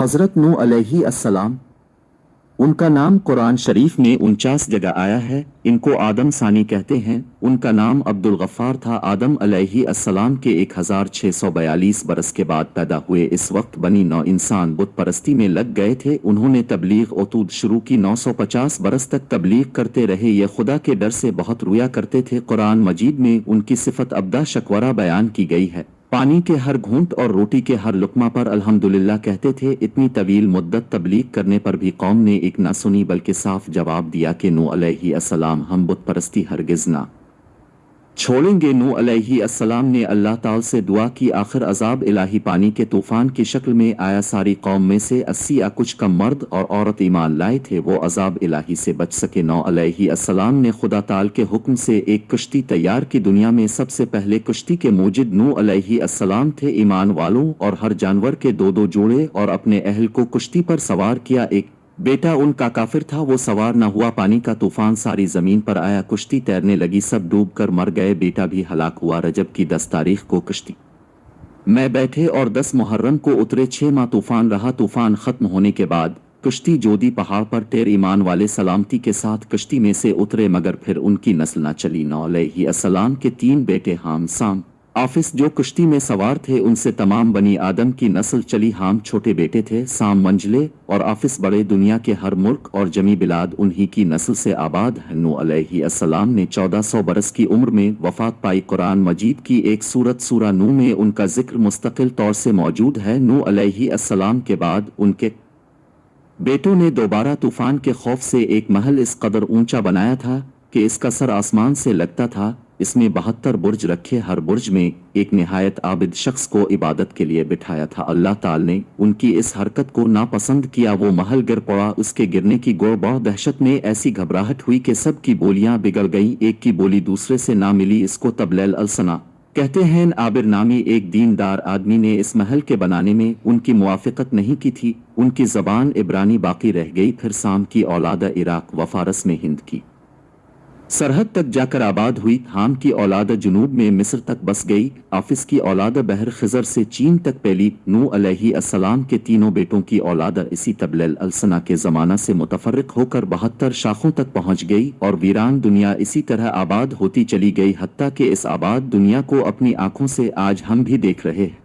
हज़रत नूह अलैहिस्सलाम, उनका नाम कुरान शरीफ में 49 जगह आया है। इनको आदम सानी कहते हैं। उनका नाम अब्दुल गफ्फार था। आदम अलैहिस्सलाम के 1642 बरस के बाद पैदा हुए। इस वक्त बनी नौ इंसान बुत परस्ती में लग गए थे। उन्होंने तबलीग ओतूद शुरू की। 950 बरस तक तबलीग करते रहे। ये खुदा के डर से बहुत रोया करते थे। कुरान मजीद में उनकी सिफत अब्दा शकवरा बयान की गई है। पानी के हर घूंट और रोटी के हर लुकमा पर अल्हम्दुलिल्लाह कहते थे। इतनी तवील मुद्दत तबलीग करने पर भी कौम ने एक न सुनी, बल्कि साफ जवाब दिया कि नूह अलैहिस्सलाम, हम बुत परस्ती हरगिज ना छोड़ेंगे। नूह अलैहिस्सलाम ने अल्लाह ताला से दुआ की। आखिर अजाब इलाही पानी के तूफान की शक्ल में आया। सारी कौम में से 80 या कुछ कम मर्द और औरत ईमान लाए थे। वो अजाब इलाही से बच सके। नूह अलैहिस्सलाम ने खुदा ताल के हुक्म से एक कश्ती तैयार की। दुनिया में सबसे पहले कश्ती के मूजिद नूह अलैहिस्सलाम थे। ईमान वालों और हर जानवर के दो दो जोड़े और अपने अहल को कश्ती पर सवार किया। एक बेटा उनका काफिर था, वो सवार न हुआ। पानी का तूफान सारी जमीन पर आया। कश्ती तैरने लगी, सब डूब कर मर गए। बेटा भी हलाक हुआ। रजब की 10 तारीख को कश्ती में बैठे और 10 मुहर्रम को उतरे। 6 माह तूफान रहा। तूफान खत्म होने के बाद कश्ती जोदी पहाड़ पर टेर ईमान वाले सलामती के साथ कश्ती में से उतरे, मगर फिर उनकी नस्ल न चली। नूह अलैहिस्सलाम के 3 बेटे हाम, साम, आफिस जो कश्ती में सवार थे, उनसे तमाम बनी आदम की नस्ल चली। हाम छोटे बेटे थे, साम मंझले और आफिस बड़े। दुनिया के हर मुल्क और जमी बिलाद उन्हीं की नस्ल से आबाद है। नूह अलैहिस्सलाम ने 1400 बरस की उम्र में वफात पाई। कुरान मजीद की एक सूरत सूरा नूह में उनका जिक्र मुस्तकिल तौर से मौजूद है। नूह अलैहिस्सलाम के बाद उनके बेटों ने दोबारा तूफान के खौफ से एक महल इस कदर ऊंचा बनाया था कि इसका सर आसमान से लगता था। इसमें 72 बुर्ज रखे। हर बुर्ज में एक निहायत आबिद शख्स को इबादत के लिए बिठाया था। अल्लाह ताला ने उनकी इस हरकत को नापसंद किया। वो महल गिर पड़ा। उसके गिरने की गोबा दहशत में ऐसी घबराहट हुई कि सब की बोलियां बिगड़ गईं। एक की बोली दूसरे से ना मिली। इसको तबलैल अलसना कहते हैं। आबिर नामी एक दीनदार आदमी ने इस महल के बनाने में उनकी मुआफिकत नहीं की थी। उनकी जबान इब्रानी बाकी रह गई। फिर साम की औलाद इराक व फारस में हिंद की सरहद तक जाकर आबाद हुई। हाम की औलाद जुनूब में मिस्र तक बस गई। आफिस की औलाद बहर खिजर से चीन तक फैली। नूह अलैहिस्सलाम के तीनों बेटों की औलाद इसी तबलैल अलसना के ज़माना से मुतफर्रिक होकर 72 शाखों तक पहुंच गई और वीरान दुनिया इसी तरह आबाद होती चली गई, हत्ता कि इस आबाद दुनिया को अपनी आंखों से आज हम भी देख रहे हैं।